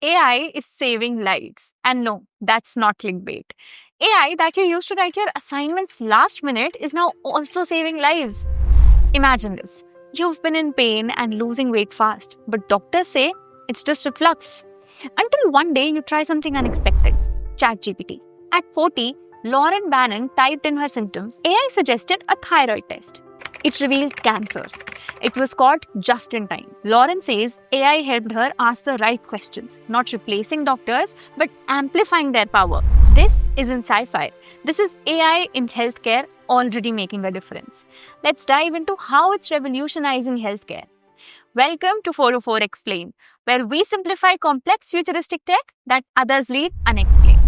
AI is saving lives. And no, that's not clickbait. AI that you used to write your assignments last minute is now also saving lives. Imagine this. You've been in pain and losing weight fast, but doctors say it's just reflux. Until one day you try something unexpected. ChatGPT. At 40, Lauren Bannon typed in her symptoms. AI suggested a thyroid test. It revealed cancer. It was caught just in time. Lauren says AI helped her ask the right questions, not replacing doctors, but amplifying their power. This isn't sci-fi. This is AI in healthcare already making a difference. Let's dive into how it's revolutionizing healthcare. Welcome to 404 Explain, where we simplify complex futuristic tech that others leave unexplained.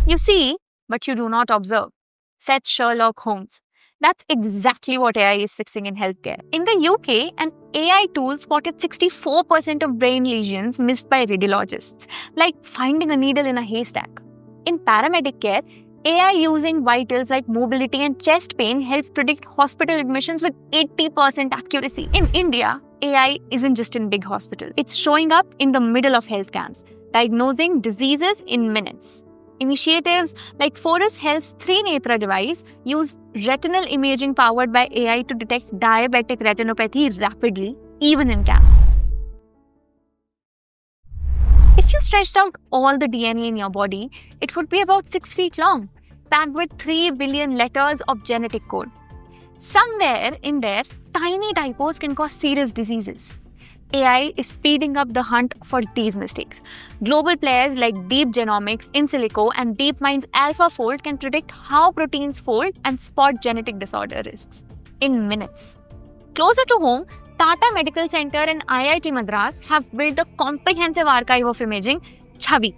You see, but you do not observe, said Sherlock Holmes. That's exactly what AI is fixing in healthcare. In the UK, an AI tool spotted 64% of brain lesions missed by radiologists, like finding a needle in a haystack. In paramedic care, AI using vitals like mobility and chest pain helped predict hospital admissions with 80% accuracy. In India, AI isn't just in big hospitals. It's showing up in the middle of health camps, diagnosing diseases in minutes. Initiatives like Fortis Health's Trinetra device use retinal imaging powered by AI to detect diabetic retinopathy rapidly, even in camps. If you stretched out all the DNA in your body, it would be about 6 feet long, packed with 3 billion letters of genetic code. Somewhere in there, tiny typos can cause serious diseases. AI is speeding up the hunt for these mistakes. Global players like Deep Genomics, InSilico, and DeepMind's AlphaFold can predict how proteins fold and spot genetic disorder risks in minutes. Closer to home, Tata Medical Center and IIT Madras have built a comprehensive archive of imaging, Chhavi,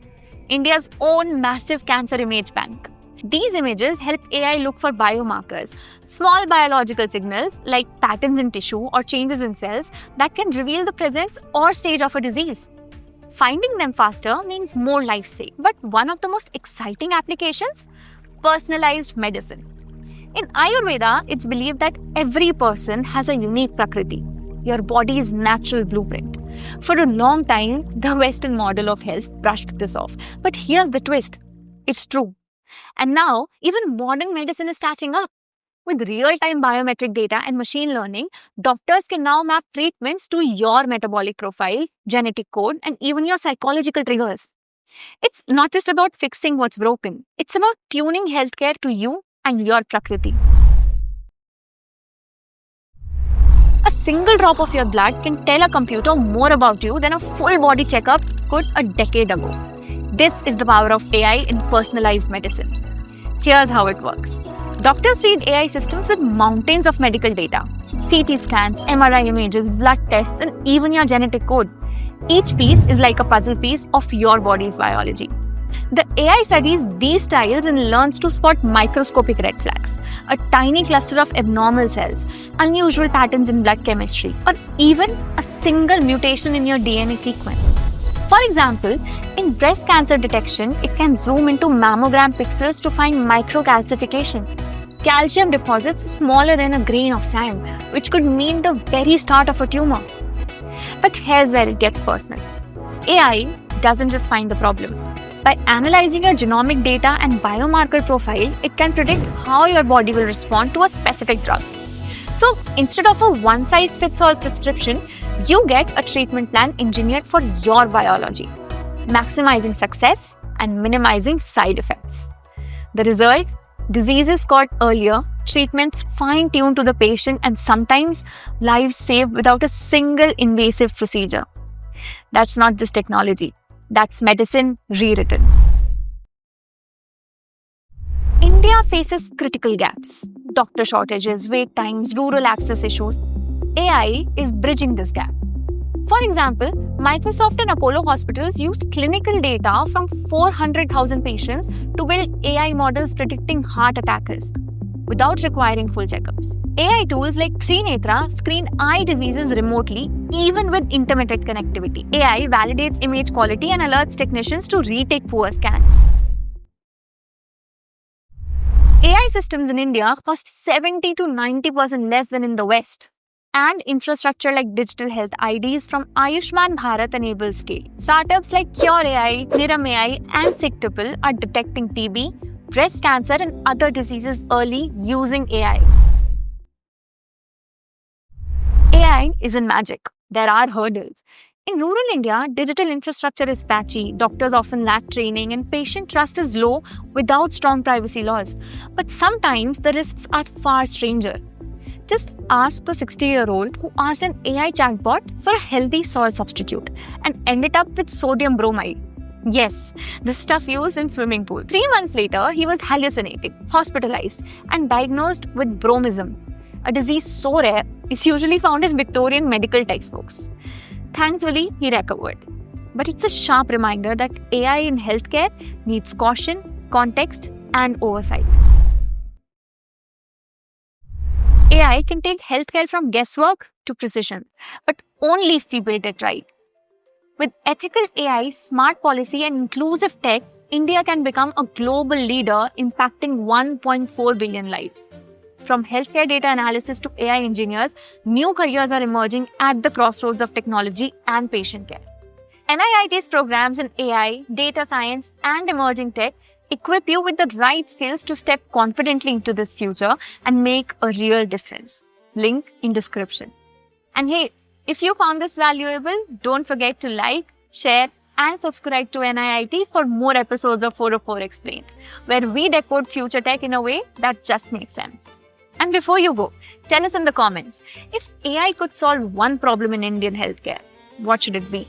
India's own massive cancer image bank. These images help AI look for biomarkers, small biological signals like patterns in tissue or changes in cells that can reveal the presence or stage of a disease. Finding them faster means more lives saved. But one of the most exciting applications? Personalized medicine. In Ayurveda, it's believed that every person has a unique prakriti, your body's natural blueprint. For a long time, the Western model of health brushed this off. But here's the twist. It's true. And now, even modern medicine is catching up. With real-time biometric data and machine learning, doctors can now map treatments to your metabolic profile, genetic code, and even your psychological triggers. It's not just about fixing what's broken. It's about tuning healthcare to you and your prakriti. A single drop of your blood can tell a computer more about you than a full body checkup could a decade ago. This is the power of AI in personalized medicine. Here's how it works. Doctors feed AI systems with mountains of medical data. CT scans, MRI images, blood tests, and even your genetic code. Each piece is like a puzzle piece of your body's biology. The AI studies these tiles and learns to spot microscopic red flags, a tiny cluster of abnormal cells, unusual patterns in blood chemistry, or even a single mutation in your DNA sequence. For example, in breast cancer detection, it can zoom into mammogram pixels to find microcalcifications, calcium deposits smaller than a grain of sand, which could mean the very start of a tumor. But here's where it gets personal. AI doesn't just find the problem. By analyzing your genomic data and biomarker profile, it can predict how your body will respond to a specific drug. So instead of a one-size-fits-all prescription, you get a treatment plan engineered for your biology, maximizing success and minimizing side effects. The result? Diseases caught earlier, treatments fine-tuned to the patient, and sometimes lives saved without a single invasive procedure. That's not just technology. That's medicine rewritten. India faces critical gaps. Doctor shortages, wait times, rural access issues. AI is bridging this gap. For example, Microsoft and Apollo hospitals used clinical data from 400,000 patients to build AI models predicting heart attack risk without requiring full checkups. AI tools like Trinetra screen eye diseases remotely, even with intermittent connectivity. AI validates image quality and alerts technicians to retake poor scans. systems in India cost 70 to 90% less than in the West. And infrastructure like digital health IDs from Ayushman Bharat enable scale. Startups like Cure AI, Niram AI, and Sigtipple are detecting TB, breast cancer, and other diseases early using AI. AI isn't magic. There are hurdles. In rural India, digital infrastructure is patchy, doctors often lack training, and patient trust is low without strong privacy laws. But sometimes the risks are far stranger. Just ask the 60-year-old who asked an AI chatbot for a healthy salt substitute and ended up with sodium bromide. Yes, the stuff used in swimming pool. 3 months later, he was hallucinating, hospitalized, and diagnosed with bromism, a disease so rare it's usually found in Victorian medical textbooks. Thankfully, he recovered. But it's a sharp reminder that AI in healthcare needs caution, context, and oversight. AI can take healthcare from guesswork to precision, but only if we build it right. With ethical AI, smart policy, and inclusive tech, India can become a global leader impacting 1.4 billion lives. From healthcare data analysis to AI engineers, new careers are emerging at the crossroads of technology and patient care. NIIT's programs in AI, data science, and emerging tech equip you with the right skills to step confidently into this future and make a real difference. Link in description. And hey, if you found this valuable, don't forget to like, share, and subscribe to NIIT for more episodes of 404 Explained, where we decode future tech in a way that just makes sense. And before you go, tell us in the comments, if AI could solve one problem in Indian healthcare, what should it be?